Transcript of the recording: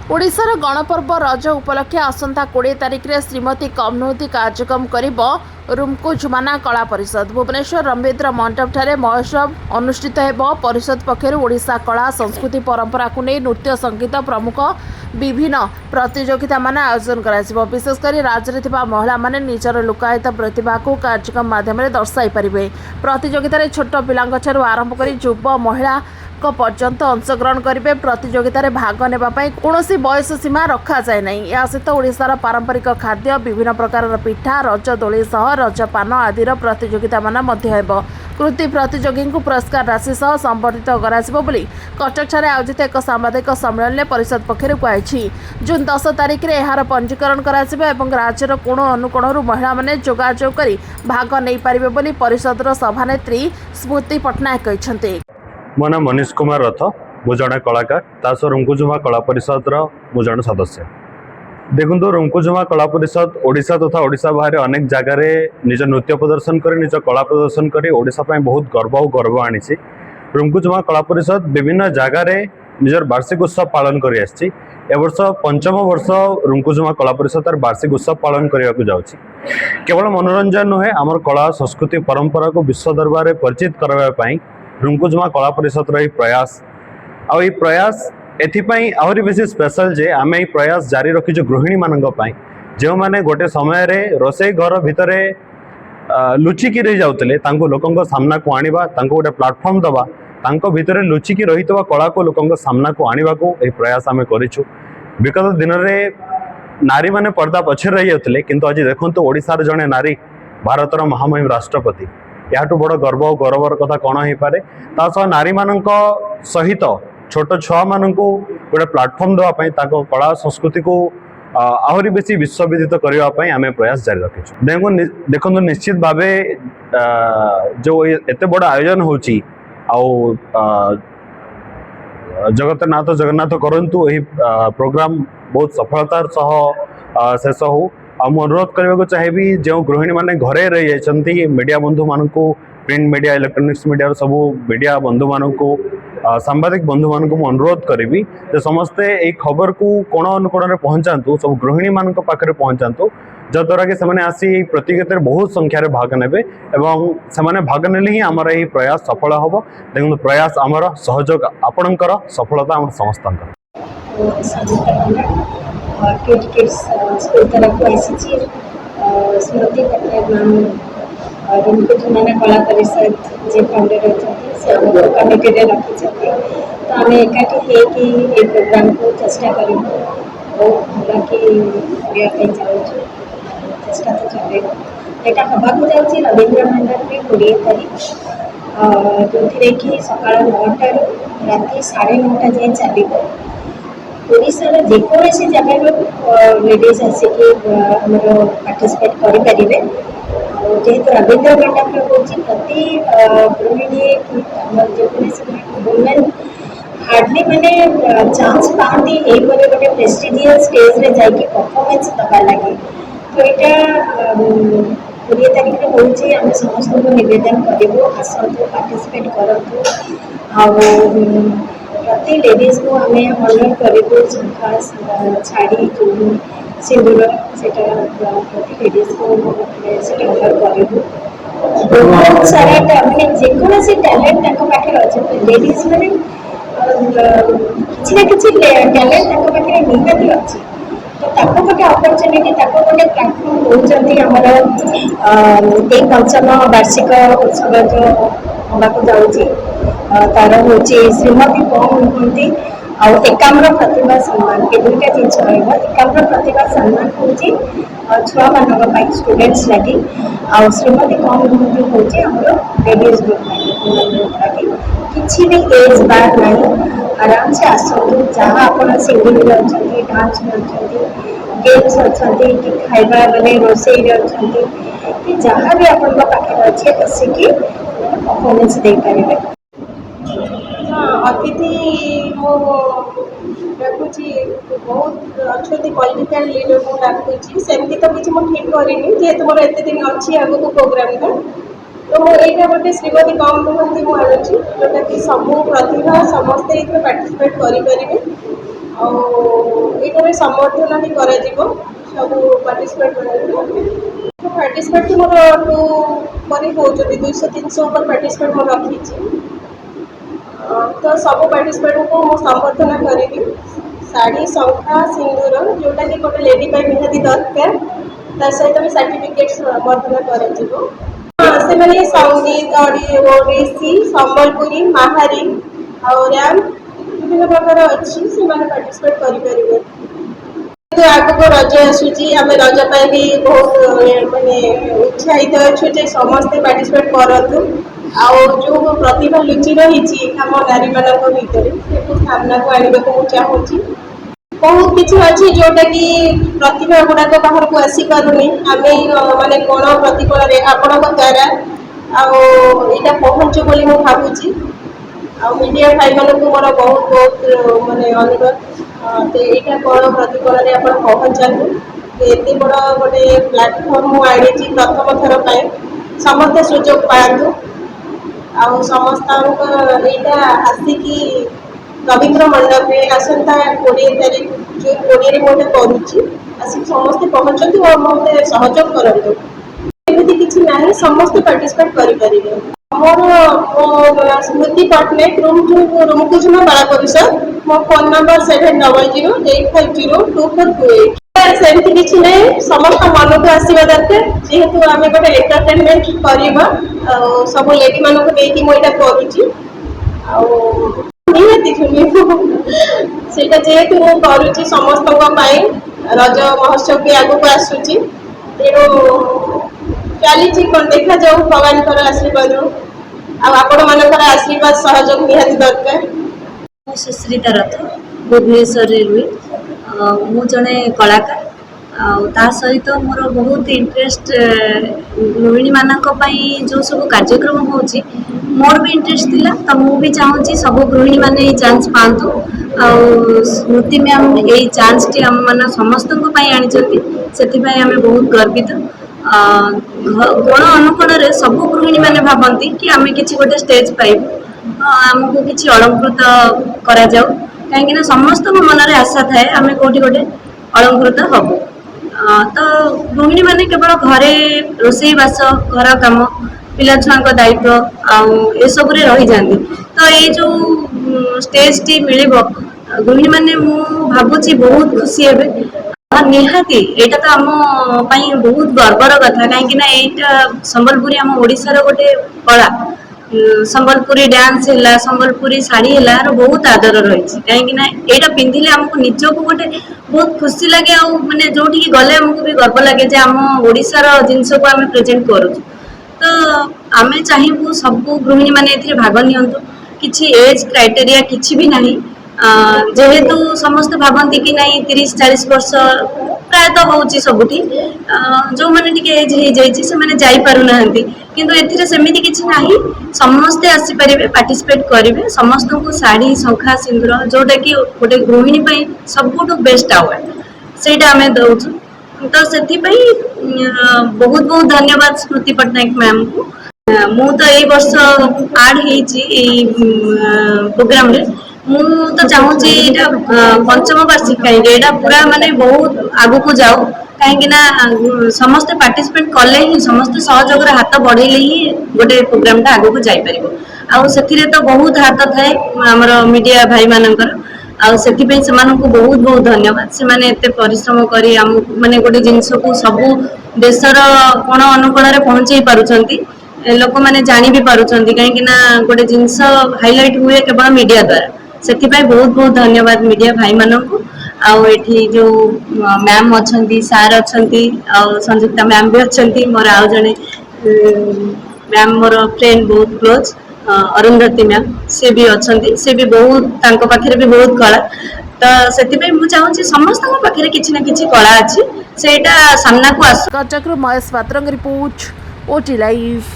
ओडिशार गणपर्व रज उपलक्षे आसंता 20 तारिख में श्रीमती कम्युनिटी कार्यक्रम करिब रुमको जुमाना कला परिषद। भुवनेश्वर रंबेद्र मंडप ठारे महोत्सव अनुष्ठित हेब। परिषद पक्षर ओडिशा कला संस्कृति परंपरा को नहीं नृत्य संगीत प्रमुख विभिन्न प्रतियोगिता मान आयोजन कर विशेषकर राज्य में थिबा महिला माने निजर लुकायित प्रतिभा को कार्यक्रम माध्यम दर्शाई पारे। प्रतियोगिता छोट पिलांग ठारू आरंभ कर युवा महिला पर्यंत अंशग्रहण करेंगे। प्रतियोगिता रे भाग नेबाई कौन बयस सीमा रखा जाए ना। या सहित ओडिशार पारंपरिक खाद्य विभिन्न प्रकार पिठा रज दोली सह रजपान आदि प्रतियोगिता मान कृति प्रतियोगी को पुरस्कार राशि सह संबर्धित कर कटक आयोजित एक सांबादिक सम्मेलन में परिषद पक्षर कहुई। जून 10 तारिख में यार पंजीकरण कर राज्यर कोण अनुकोणु महिला माने जोगाजोग कर भाग नहीं पारे परिषद सभानेत्री स्मृति पट्टनायक कहते। मो नाम मनीष कुमार रथ, मु जड़े कलाकार तास रुमकुजुमा कला परिषद मु जड़े सदस्य। देखो रुमकुजुमा कला परिषद ओडिशा तथा ओडिशा बाहर अनेक जगार निज नृत्य प्रदर्शन कर निज कला प्रदर्शन कर ओडिशा बहुत गर्व और गर्व आनी। रुमकुजुमा कला परिषद विभिन्न जगार निजर वार्षिक उत्सव पालन कर वर्ष 5म वर्ष रुमकुजुमा कला परिषद तार वार्षिक उत्सव पालन करने को जाऊँगी। केवल मनोरंजन नुहे आमर कला संस्कृति परंपरा को विश्व दरबार में परिचित करने रुमकुजुमा कला परिषद रही प्रयास आई प्रयास एथिपाई आहरी बेसी स्पेशल जे आम ये प्रयास जारी रखीचु गृहिणी मान जो मैंने गोटे समय रोसई घर भितर लुचिकी रही जाते लोकों सामना को आनिबा गोटे प्लाटफर्म दबा भितर लुचिकी रही कला को लोकों सामना को आनिबा को प्रयास आम करूँ। विगत दिन में नारी माने पर्दा पछे रही जाते किंतु आज देखो ओडिशार जड़े नारी भारतर महामहिम राष्ट्रपति याठू बड़ गर्व और गौरवर कथा कौन हो पारे। नारी मान सहित छोट छुआ मान गोटे प्लाटफर्म देवाई कला संस्कृति को आहरी बेसी विश्वविदित करने आम प्रयास जारी रखीचु। देखो निश्चित भाव जो एत बड़ आयोजन होची जगन्नाथ जगन्नाथ करंतु यही प्रोग्राम बहुत सफलतार सह शेष हो। मुझे अनुरोध करने को चाहिए जो गृहिणी मैंने घरे रही जाती मीडिया बंधु मान को प्रिंट मीडिया इलेक्ट्रोनिक्स मीडिया सब मीडिया बंधु मान को सांबादिक बंधु मान को अनुरोध करी समस्ते ये खबर को कोण अनुकोण में पहुँचातु सब गृहिणी मान पाखे पहुँचातु जद्वारा कि से आसी प्रतियोगिता बहुत संख्यार भाग ने से भाग ने ही आमर यही प्रयास सफल हम। देखो प्रयास आमर सहयोग आपणकर सफलता आम समस्त स्कूल तरफ आसी स्मृति पट्टनायक मैम रुमकुजुमा कला परिषद जे फाउंडर अच्छे से आम कमिटी रखी तो आम एकाठी हो प्रोग्राम को चेष्टा करूँ बहुत भल कि चाहूँ चेष्टा तो चल यहाँ हवाक जाऊँगी रवींद्र मंडप में 20 तारीख जो कि सका 9टा राति 9:30 जाए चलो ओडिशार जेकोसी जगह लेडीज आसिक पार्टिसिपेट करें जेहेतु रवींद्र मंडप हूँ प्रति गृहिणी वुमेन हार्डली मैंने चांस पाती गोटे प्रेस्टिजियस स्टेज रे जाकि परफॉर्मेंस दबा लगे तो यहाँ 20 तारीख में होची आम समस्त को निवेदन करूँ आसतु पार्टिसिपेट करूँ प्रति लेडीज को आम ऑनर करूँ शंखा शाढ़ी चूड़ी सिंदूर से प्रति लेडीज को ऑनर करूँ। बहुत सारा मैंने जेकोसी टैलेंट पाखे अच्छे लेडीज मैंने किसी टैलेंट पाखे निहाती अच्छी तो गोटे अपरचुनिटी गोटे प्लाटफर्म होती आमर ये 5म वार्षिक उत्सव जो होगा जाऊँगी तार हूँ श्रीमती कौन नुहति एकाम्र प्रतिभा सम्मान ये 2टा जिन एकाम्र प्रतिभा सम्मान हूँ छुआ मान स्टूडेंट्स लगी श्रीमती कौन नुहति हूँ आम लेडीज ग्रुप लगी किसी भी एज बार ना आराम से आसतु जहाँ आप सिंगिंग अच्छा डांस में अच्छा गेम्स अच्छा कि खाଇବା मैंने रोसई अच्छा कि जहाँ भी आप अच्छे बसिकी परफॉर्मेंस दे पारे। हाँ अतिथि मो डाकुची बहुत अच्छा पॉलिटिकल लीडर को डाकुची सेमती तो किसी मुझे ठीक करनी जेहेतु मोर एत दिन अच्छी आगू प्रोग्राम तो मुझे गोटे श्रीमती कम नुहति मुझे जोटा कि सब प्रतिभा समस्ते पार्टिसिपेट करें ମାଧ୍ୟମରେ ସମର୍ଥନ ବି କରାଯିବ ସବୁ ପାର୍ଟିସିପେଟ୍ ମାନଙ୍କୁ। ପାର୍ଟିସିପେଟ୍ ମୋର 2 ପରେ ହେଉଛନ୍ତି 200-300 ଉପରେ ପାର୍ଟିସିପେଟ୍ ମୁଁ ରଖିଛି। ତ ସବୁ ପାର୍ଟିସିପେଟ୍କୁ ମୁଁ ସମର୍ଥନ କରିବି। ଶାଢ଼ୀ, ଶଙ୍ଖା, ସିନ୍ଦୁର ଯେଉଁଟାକି ଗୋଟେ ଲେଡି ପାଇଁ ନିହାତି ଦରକାର, ତା ସହିତ ବି ସାର୍ଟିଫିକେଟ୍ ସମର୍ଥନ କରାଯିବ। ସେମାନେ ସଙ୍ଗୀତ, ଓଡ଼ିଶୀ, ସମ୍ବଲପୁରୀ, ମାହାରୀ ଆଉ ରାମ୍ ବିଭିନ୍ନ ପ୍ରକାର ଅଛି, ସେମାନେ ପାର୍ଟିସିପେଟ୍ କରିପାରିବେ। କିନ୍ତୁ ଆଗକୁ ରଜ ଆସୁଛି, ଆମେ ରଜ ପାଇଁ ବି ବହୁତ ମାନେ ଉତ୍ସାହିତ ଅଛୁ ଯେ ସମସ୍ତେ ପାର୍ଟିସିପେଟ୍ କରନ୍ତୁ। ଆଉ ଯେଉଁ ପ୍ରତିଭା ଲୁଚି ରହିଛି ଆମ ନାରୀମାନଙ୍କ ଭିତରେ ସେକୁ ସାମ୍ନାକୁ ଆଣିବାକୁ ମୁଁ ଚାହୁଁଛି। ବହୁତ କିଛି ଅଛି ଯେଉଁଟାକି ପ୍ରତିଭା ଗୁଡ଼ାକ ବାହାରକୁ ଆସିପାରୁନି। ଆମେ ମାନେ ଗଣ ପ୍ରତିକୂଳରେ ଆପଣଙ୍କ ଦ୍ୱାରା ଆଉ ଏଇଟା ପହଞ୍ଚୁ ବୋଲି ମୁଁ ଭାବୁଛି। ଆଉ ମିଡ଼ିଆ ଭାଇମାନଙ୍କୁ ମୋର ବହୁତ ବହୁତ ମାନେ ଅନୁରୋଧ, ଏଇଟା ଗଣ ପ୍ରତିକୂଳରେ ଆପଣ ପହଞ୍ଚାନ୍ତୁ। ଏତେ ବଡ଼ ଗୋଟେ ପ୍ଲାଟଫର୍ମ ମୁଁ ଆଣିଛି ପ୍ରଥମ ଥର ପାଇଁ, ସମସ୍ତେ ସୁଯୋଗ ପାଆନ୍ତୁ। ଆଉ ସମସ୍ତଙ୍କ ଏଇଟା ଆସିକି ରବୀନ୍ଦ୍ର ମଣ୍ଡପରେ ଆସନ୍ତା 20 ତାରିଖ ଜୁନ୍ 20ରେ ମୁଁ ଏଇଟା କରୁଛି, ଆସିକି ସମସ୍ତେ ପହଞ୍ଚନ୍ତୁ ଆଉ ମୋତେ ସହଯୋଗ କରନ୍ତୁ। ଏମିତି କିଛି ନାହିଁ, ସମସ୍ତେ ପାର୍ଟିସିପେଟ୍ କରିପାରିବେ। ମୋର ସ୍ମୃତି ପଟ୍ଟନାୟକ, ରୁମକୁଜମା କଳା ପରିଷଦ। ମୋ ଫୋନ୍ ନମ୍ବର 708085024228। ସେମିତି କିଛି ନାହିଁ, ସମସ୍ତ ମନକୁ ଆସିବା ଦରକାର। ଯେହେତୁ ଆମେ ଗୋଟେ ଏଣ୍ଟରଟେନମେଣ୍ଟ କରିବା, ଆଉ ସବୁ ଲେଡିମାନଙ୍କୁ ନେଇକି ମୁଁ ଏଇଟା କରୁଛି। ଆଉ ନିହାତି ସେଇଟା ଯେହେତୁ ମୁଁ କରୁଛି ସମସ୍ତଙ୍କ ପାଇଁ, ରଜ ମହୋତ୍ସବ ବି ଆଗକୁ ଆସୁଛି, ତେଣୁ ଚାଲିଛି କ'ଣ ଦେଖାଯାଉ ଭଗବାନଙ୍କର ଆଶୀର୍ବାଦ ଆଉ ଆପଣମାନଙ୍କର ଆଶୀର୍ବାଦ ସହଯୋଗ ନିହାତି ଦରକାର। ମୁଁ ସୁଶ୍ରିତା ରଥ, ଭୁବନେଶ୍ୱରରେ ରୁହେ। ମୁଁ ଜଣେ କଳାକାର, ଆଉ ତା ସହିତ ମୋର ବହୁତ ଇଣ୍ଟରେଷ୍ଟ ଗୃହିଣୀମାନଙ୍କ ପାଇଁ ଯେଉଁ ସବୁ କାର୍ଯ୍ୟକ୍ରମ ହେଉଛି ମୋର ବି ଇଣ୍ଟରେଷ୍ଟ ଥିଲା। ତ ମୁଁ ବି ଚାହୁଁଛି ସବୁ ଗୃହିଣୀମାନେ ଏଇ ଚାନ୍ସ ପାଆନ୍ତୁ। ଆଉ ସ୍ମୃତି ମ୍ୟାମ୍ ଏଇ ଚାନ୍ସଟି ଆମମାନ ସମସ୍ତଙ୍କ ପାଇଁ ଆଣିଛନ୍ତି, ସେଥିପାଇଁ ଆମେ ବହୁତ ଗର୍ବିତ। ଗଣ ଅନୁକୋଣରେ ସବୁ ଗୃହିଣୀମାନେ ଭାବନ୍ତି କି ଆମେ କିଛି ଗୋଟେ ଷ୍ଟେଜ୍ ପାଇବୁ, ଆମକୁ କିଛି ଅଳଙ୍କୃତ କରାଯାଉ, କାହିଁକିନା ସମସ୍ତଙ୍କ ମନରେ ଆଶା ଥାଏ ଆମେ କେଉଁଠି ଗୋଟେ ଅଳଙ୍କୃତ ହେବୁ। ତ ଗୃହିଣୀମାନେ କେବଳ ଘରେ ରୋଷେଇବାସ, ଘର କାମ, ପିଲାଛୁଆଙ୍କ ଦାୟିତ୍ୱ ଆଉ ଏସବୁରେ ରହିଯାଆନ୍ତି। ତ ଏଇ ଯେଉଁ ଷ୍ଟେଜ୍ଟି ମିଳିବ, ଗୃହିଣୀମାନେ ମୁଁ ଭାବୁଛି ବହୁତ ଖୁସି ହେବେ। ନିହାତି ଏଇଟା ତ ଆମ ପାଇଁ ବହୁତ ଗର୍ବର କଥା, କାହିଁକିନା ଏଇଟା ସମ୍ବଲପୁରୀ ଆମ ଓଡ଼ିଶାର ଗୋଟେ କଳା। ସମ୍ବଲପୁରୀ ଡ୍ୟାନ୍ସ ହେଲା, ସମ୍ବଲପୁରୀ ଶାଢ଼ୀ ହେଲା, ଆର ବହୁତ ଆଦର ରହିଛି। କାହିଁକିନା ଏଇଟା ପିନ୍ଧିଲେ ଆମକୁ ନିଜକୁ ଗୋଟେ ବହୁତ ଖୁସି ଲାଗେ, ଆଉ ମାନେ ଯେଉଁଠିକି ଗଲେ ଆମକୁ ବି ଗର୍ବ ଲାଗେ ଯେ ଆମ ଓଡ଼ିଶାର ଜିନିଷକୁ ଆମେ ପ୍ରେଜେଣ୍ଟ କରୁଛୁ। ତ ଆମେ ଚାହିଁବୁ ସବୁ ଗୃହିଣୀମାନେ ଏଥିରେ ଭାଗ ନିଅନ୍ତୁ। କିଛି ଏଜ୍ କ୍ରାଇଟେରିଆ କିଛି ବି ନାହିଁ। ଯେହେତୁ ସମସ୍ତେ ଭାବନ୍ତି କି ନାଇଁ 30-40 ବର୍ଷ ପ୍ରାୟତଃ ହେଉଛି ସବୁଠି, ଯେଉଁମାନେ ଟିକେ ଏଜ୍ ହେଇଯାଇଛି ସେମାନେ ଯାଇପାରୁନାହାନ୍ତି, କିନ୍ତୁ ଏଥିରେ ସେମିତି କିଛି ନାହିଁ। ସମସ୍ତେ ଆସିପାରିବେ, ପାର୍ଟିସିପେଟ୍ କରିବେ। ସମସ୍ତଙ୍କୁ ଶାଢ଼ୀ, ଶଙ୍ଖା, ସିନ୍ଦୁର, ଯେଉଁଟାକି ଗୋଟେ ଗୃହିଣୀ ପାଇଁ ସବୁଠୁ ବେଷ୍ଟ ଆୱାର୍ଡ଼, ସେଇଟା ଆମେ ଦେଉଛୁ। ତ ସେଥିପାଇଁ ବହୁତ ବହୁତ ଧନ୍ୟବାଦ ସ୍ମୃତି ପଟ୍ଟନାୟକ ମ୍ୟାମ୍ଙ୍କୁ। ମୁଁ ତ ଏଇ ବର୍ଷ ଆଡ୍ ହେଇଛି ଏଇ ପ୍ରୋଗ୍ରାମରେ। ମୁଁ ତ ଚାହୁଁଛି ଏଇଟା ପଞ୍ଚମ ବାର୍ଷିକ, କାହିଁକି ଏଇଟା ପୁରା ମାନେ ବହୁତ ଆଗକୁ ଯାଉ, କାହିଁକିନା ସମସ୍ତେ ପାର୍ଟିସିପେଟ୍ କଲେ ହିଁ, ସମସ୍ତେ ସହଯୋଗର ହାତ ବଢ଼େଇଲେ ହିଁ ଗୋଟେ ପ୍ରୋଗ୍ରାମଟା ଆଗକୁ ଯାଇପାରିବ। ଆଉ ସେଥିରେ ତ ବହୁତ ହାତ ଥାଏ ଆମର ମିଡ଼ିଆ ଭାଇମାନଙ୍କର, ଆଉ ସେଥିପାଇଁ ସେମାନଙ୍କୁ ବହୁତ ବହୁତ ଧନ୍ୟବାଦ। ସେମାନେ ଏତେ ପରିଶ୍ରମ କରି ଆମକୁ ମାନେ ଗୋଟେ ଜିନିଷକୁ ସବୁ ଦେଶର କୋଣ ଅନୁକୋଣରେ ପହଞ୍ଚେଇ ପାରୁଛନ୍ତି, ଲୋକମାନେ ଜାଣି ବି ପାରୁଛନ୍ତି, କାହିଁକିନା ଗୋଟେ ଜିନିଷ ହାଇଲାଇଟ୍ ହୁଏ କେବଳ ମିଡ଼ିଆ ଦ୍ୱାରା। ସେଥିପାଇଁ ବହୁତ ବହୁତ ଧନ୍ୟବାଦ ମିଡ଼ିଆ ଭାଇମାନଙ୍କୁ। ଆଉ ଏଠି ଯେଉଁ ମ୍ୟାମ୍ ଅଛନ୍ତି, ସାର୍ ଅଛନ୍ତି, ଆଉ ସଂଯୁକ୍ତା ମ୍ୟାମ୍ ବି ଅଛନ୍ତି, ମୋର ଆଉ ଜଣେ ମ୍ୟାମ୍ ମୋର ଫ୍ରେଣ୍ଡ ବହୁତ କ୍ଲୋଜ୍, ଅରୁନ୍ଧତୀ ମ୍ୟାମ୍, ସେ ବି ଅଛନ୍ତି। ସେ ବି ବହୁତ, ତାଙ୍କ ପାଖରେ ବି ବହୁତ କଳା। ତ ସେଥିପାଇଁ ମୁଁ ଚାହୁଁଛି ସମସ୍ତଙ୍କ ପାଖରେ କିଛି ନା କିଛି କଳା ଅଛି, ସେଇଟା ସାମ୍ନାକୁ ଆସୁ। କଟକରୁ ମହେଶ ପାତ୍ରଙ୍କ ରିପୋର୍ଟ, OT ଲାଇଭ୍।